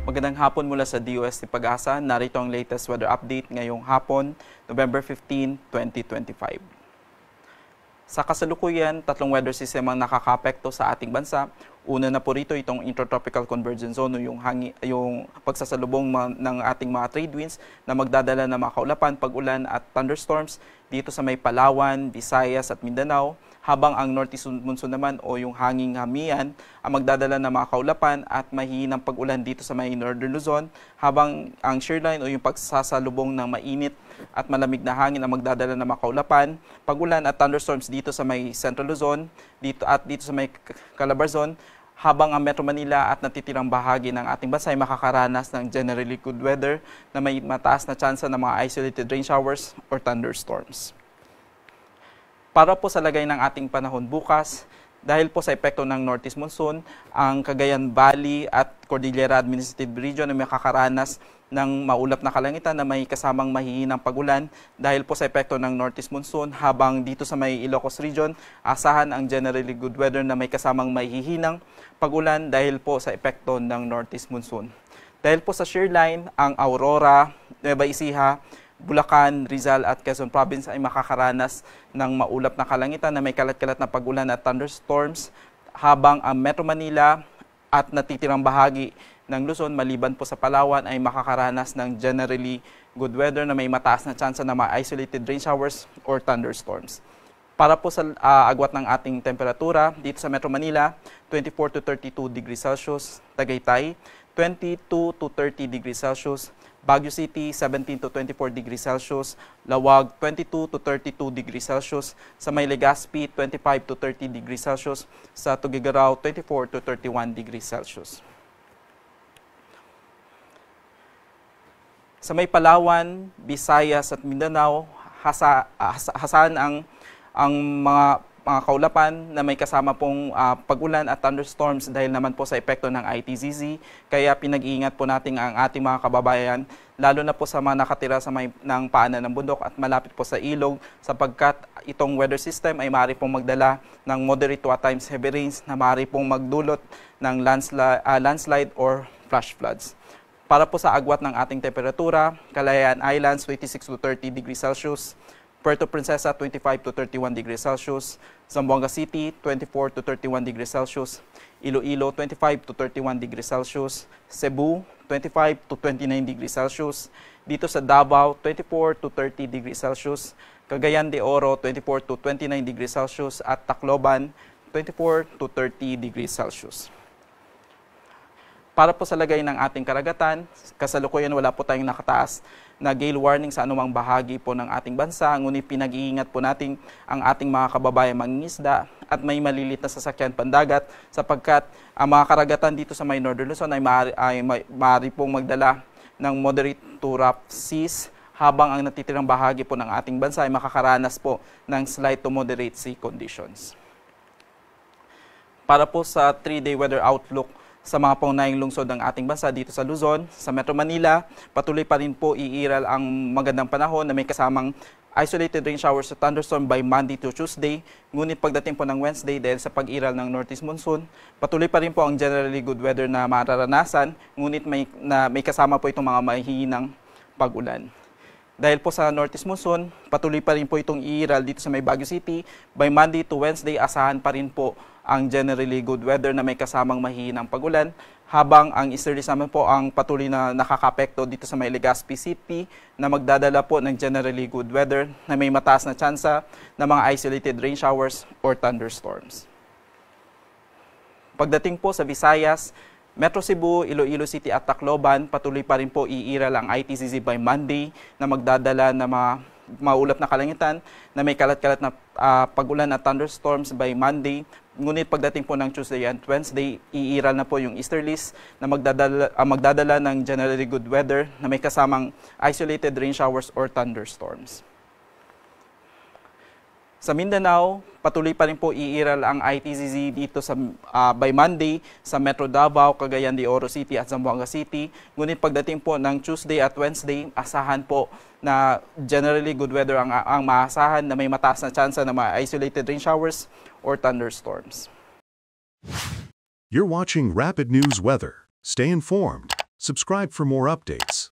Magandang hapon mula sa DOST Pag-asa. Narito ang latest weather update ngayong hapon, November 15, 2025. Sa kasalukuyan, tatlong weather system ang nakakapekto sa ating bansa. Una na po rito itong Intertropical Convergence Zone, yung pagsasalubong ng ating mga trade winds na magdadala ng mga kaulapan, pag-ulan at thunderstorms dito sa may Palawan, Visayas at Mindanao. Habang ang northeast monsoon naman o yung hanging hamian ang magdadala ng mga kaulapan at mahihinang pag-ulan dito sa may northern Luzon, habang ang shearline o yung pagsasalubong ng mainit at malamig na hangin ang magdadala ng mga kaulapan, pag-ulan at thunderstorms dito sa may central Luzon dito sa may Calabarzon, habang ang Metro Manila at natitirang bahagi ng ating bansa ay makakaranas ng generally good weather na may mataas na tsansa ng mga isolated rain showers or thunderstorms. Para po sa lagay ng ating panahon bukas, dahil po sa epekto ng northeast monsoon, ang Cagayan Valley at Cordillera Administrative Region ay makakaranas ng maulap na kalangitan na may kasamang mahihinang pag-ulan dahil po sa epekto ng northeast monsoon, habang dito sa may Ilocos Region, asahan ang generally good weather na may kasamang mahihinang pag-ulan dahil po sa epekto ng northeast monsoon. Dahil po sa shearline, ang Aurora, Nueva Ecija, Bulacan, Rizal at Quezon Province ay makakaranas ng maulap na kalangitan na may kalat-kalat na pag-ulan at thunderstorms, habang ang Metro Manila at natitirang bahagi ng Luzon maliban po sa Palawan ay makakaranas ng generally good weather na may mataas na tsansa na mga isolated rain showers or thunderstorms. Para po sa agwat ng ating temperatura, dito sa Metro Manila, 24 to 32 degrees Celsius, Tagaytay, 22 to 30 degrees Celsius, Baguio City, 17 to 24 degrees Celsius, Lawag, 22 to 32 degrees Celsius, sa may Legazpi, 25 to 30 degrees Celsius, sa Tuguegarao, 24 to 31 degrees Celsius. Sa may Palawan, Visayas at Mindanao, hasahan ang mga kaulapan na may kasama pong pag-ulan at thunderstorms dahil naman po sa epekto ng ITZZ. Kaya pinag-iingat po natin ang ating mga kababayan, lalo na po sa mga nakatira sa ng paanan ng bundok at malapit po sa ilog, sapagkat itong weather system ay maaari pong magdala ng moderate to at times heavy rains na maaari pong magdulot ng landslide or flash floods. Para po sa agwat ng ating temperatura, Calayan Islands 26 to 30 degrees Celsius, Puerto Princesa 25 to 31 degrees Celsius, Zamboanga City 24 to 31 degrees Celsius, Iloilo 25 to 31 degrees Celsius, Cebu 25 to 29 degrees Celsius, dito sa Davao 24 to 30 degrees Celsius, Cagayan de Oro 24 to 29 degrees Celsius at Tacloban 24 to 30 degrees Celsius. Para po sa lagay ng ating karagatan, kasalukuyan wala po tayong nakataas na gale warning sa anumang bahagi po ng ating bansa, ngunit pinag-iingat po natin ang ating mga kababayan mangingisda at may malilit na sasakyan pandagat, sapagkat ang mga karagatan dito sa may Northern Luzon ay maaari pong magdala ng moderate to rough seas, habang ang natitirang bahagi po ng ating bansa ay makakaranas po ng slight to moderate sea conditions. Para po sa 3-day weather outlook sa mga pangunahing lungsod ng ating bansa dito sa Luzon, sa Metro Manila, patuloy pa rin po iiral ang magandang panahon na may kasamang isolated rain showers at thunderstorm by Monday to Tuesday. Ngunit pagdating po ng Wednesday, dahil sa pag-iral ng northeast monsoon, patuloy pa rin po ang generally good weather na mararanasan, ngunit may kasama po itong mga mahihinang pag-ulan. Dahil po sa northeast monsoon, patuloy pa rin po itong iiral dito sa may Baguio City. By Monday to Wednesday, asahan pa rin po ang generally good weather na may kasamang mahihinang pag-ulan, habang ang easterlies naman po ang patuloy na nakakapekto dito sa may Legazpi City na magdadala po ng generally good weather na may mataas na tsansa ng mga isolated rain showers or thunderstorms. Pagdating po sa Visayas, Metro Cebu, Iloilo City at Tacloban, patuloy pa rin po iiral ang ITZZ by Monday na magdadala ng mga maulap na kalangitan na may kalat-kalat na pag-ulan at thunderstorms by Monday. Ngunit pagdating po ng Tuesday and Wednesday, iiral na po yung easterlies na magdadala ng generally good weather na may kasamang isolated rain showers or thunderstorms. Sa Mindanao, patuloy pa rin po iiral ang ITZZ dito by Monday sa Metro Davao, Cagayan de Oro City at Zamboanga City. Ngunit pagdating po ng Tuesday at Wednesday, asahan po na generally good weather ang maasahan na may mataas na tsansa ng mga isolated rain showers or thunderstorms. You're watching Rapid News Weather. Stay informed. Subscribe for more updates.